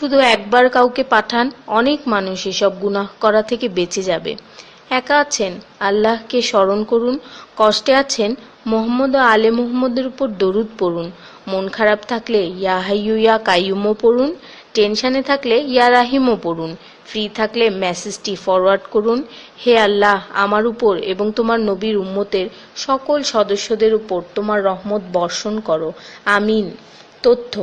শুধু একবার কাউকে পাঠান, অনেক মানুষ এসব গুনাহ করা থেকে বেঁচে যাবে। একা আছেন, আল্লাহকে স্মরণ করুন। কষ্টে আছেন, মোহাম্মদ ও আলে মুহাম্মদের উপর দরুদ পড়ুন। মন খারাপ থাকলে ইয়া হাইয়ু ইয়া কাইয়ুমও পড়ুন। টেনশনে থাকলে ইয়া রাহিমও পড়ুন। ফ্রি থাকলে মেসেজটি ফরওয়ার্ড করুন, হে আল্লাহ, আমার উপর এবং তোমার নবীর উম্মতের সকল সদস্যদের উপর তোমার রহমত বর্ষণ করো, আমিন। তথ্য: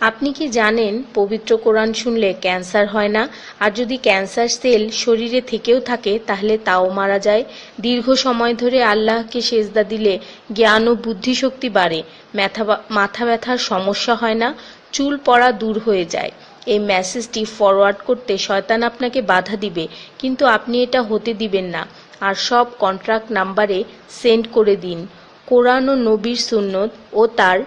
আপনি কি জানেন পবিত্র কোরআন শুনলে ক্যান্সার হয় না? আর যদি ক্যান্সার সেল শরীরে থেকেও থাকে তাহলে তাও মারা যায়। দীর্ঘ সময় ধরে আল্লাহকে সেজদা দিলে জ্ঞান ও বুদ্ধিশক্তি বাড়ে। মাথা ব্যথার সমস্যা হয় না, চুল পড়া দূর হয়ে যায়। এই মেসেজটি ফরওয়ার্ড করতে শয়তান আপনাকে বাধা দিবে, কিন্তু আপনি এটা হতে দিবেন না। আর সব কন্ট্রাক্ট নাম্বারে সেন্ড করে দিন। কোরআন ও নবীর সুন্নত ও তার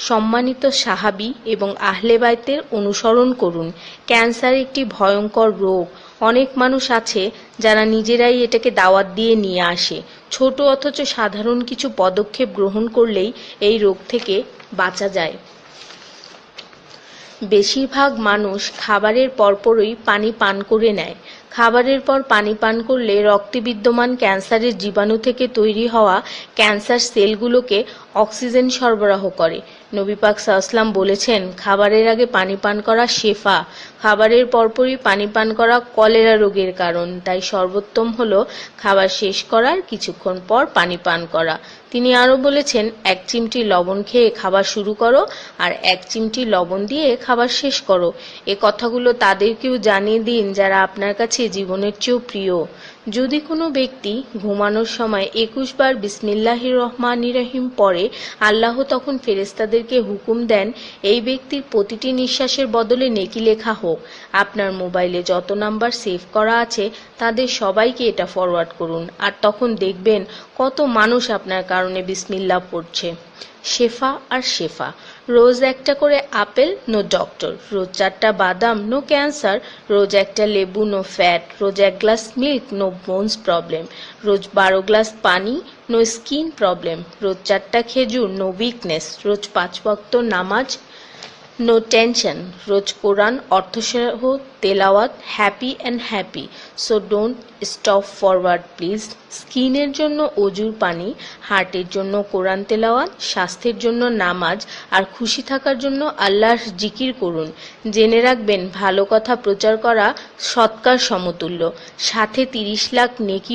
সম্মানিত সাহাবী এবং আহলে বাইতের অনুসরণ করুন। ক্যান্সার একটি ভয়ঙ্কর রোগ। অনেক মানুষ আছে যারা নিজেরাই এটাকে দাওয়াত দিয়ে নিয়ে আসে। ছোট অথচ সাধারণ কিছু পদক্ষেপ গ্রহণ করলেই এই রোগ থেকে বাঁচা যায়। বেশিরভাগ মানুষ খাবারের পরপরই পানি পান করে নেয়। খাবারের পর পানি পান করলে রক্তে বিদ্যমান ক্যান্সারের জীবাণু থেকে তৈরি হওয়া ক্যান্সার সেলগুলোকে অক্সিজেন সরবরাহ করে। নবী পাক সাল্লাল্লাহু বলেছেন, খাবারের আগে পানি পান করা শেফা। খাবারের পরপরই পানি পান করা কলেরা রোগের কারণ। তাই সর্বোত্তম হলো খাবার শেষ করার কিছুক্ষণ পর পানি পান করা। তিনি আরও বলেছেন, 1 চিমটি লবণ খেয়ে খাবার শুরু করো আর 1 চিমটি লবণ দিয়ে খাবার শেষ করো। এ কথাগুলো তাদেরকেও জানিয়ে দিন যারা আপনার কাছে জীবনের চেয়েও প্রিয়। যদি কোনো ব্যক্তি ঘুমানোর সময় 21 বার বিসমিল্লাহির রহমানির রহিম পড়ে, আল্লাহ তখন ফেরেশতাদেরকে হুকুম দেন এই ব্যক্তির প্রতিটি নিঃশ্বাসের বদলে নেকি লেখা হোক। আপনার মোবাইলে যত নাম্বার সেভ করা আছে তাদের সবাইকে এটা ফরওয়ার্ড করুন, আর তখন দেখবেন কত মানুষ আপনার কারণে বিসমিল্লাহ পড়ছে। শেফা আর শেফা: রোজ একটা করে আপেল, নো ডক্টর। রোজ 4টা বাদাম, নো ক্যান্সার। রোজ একটা লেবু, নো ফ্যাট। রোজ 1 glass milk, no bones problem. রোজ 12 গ্লাস পানি, নো স্কিন প্রবলেম। রোজ 4টা খেজুর, নো উইকনেস। রোজ 5 ওয়াক্ত নামাজ, নো টেনশন। রোজ কোরআন অর্থসহ তেলাওয়াত, happy and happy. So don't stop forward please. স্কিনের জন্য অজুর পানি, হার্টের জন্য কোরআন তেলাওয়াত, স্বাস্থ্যের জন্য নামাজ, আর খুশি থাকার জন্য আল্লাহর জিকির করুন। জেনে রাখবেন, ভালো কথা প্রচার করা সৎকার সমতুল্য, সাথে 30 লাখ নেকি